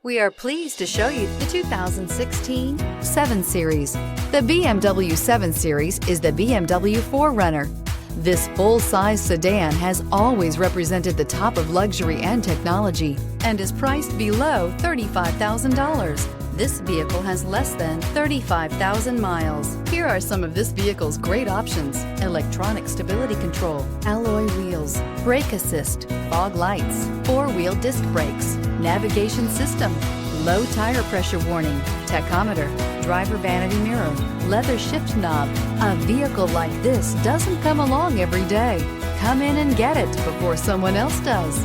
We are pleased to show you the 2016 7 Series. The BMW 7 Series is the BMW 4Runner. This full-size sedan has always represented the top of luxury and technology and is priced below $35,000. This vehicle has less than 35,000 miles. Here are some of this vehicle's great options: electronic stability control, alloy wheels, brake assist, fog lights, 4-wheel disc brakes, navigation system, low tire pressure warning, tachometer, driver vanity mirror, leather shift knob. A vehicle like this doesn't come along every day. Come in and get it before someone else does.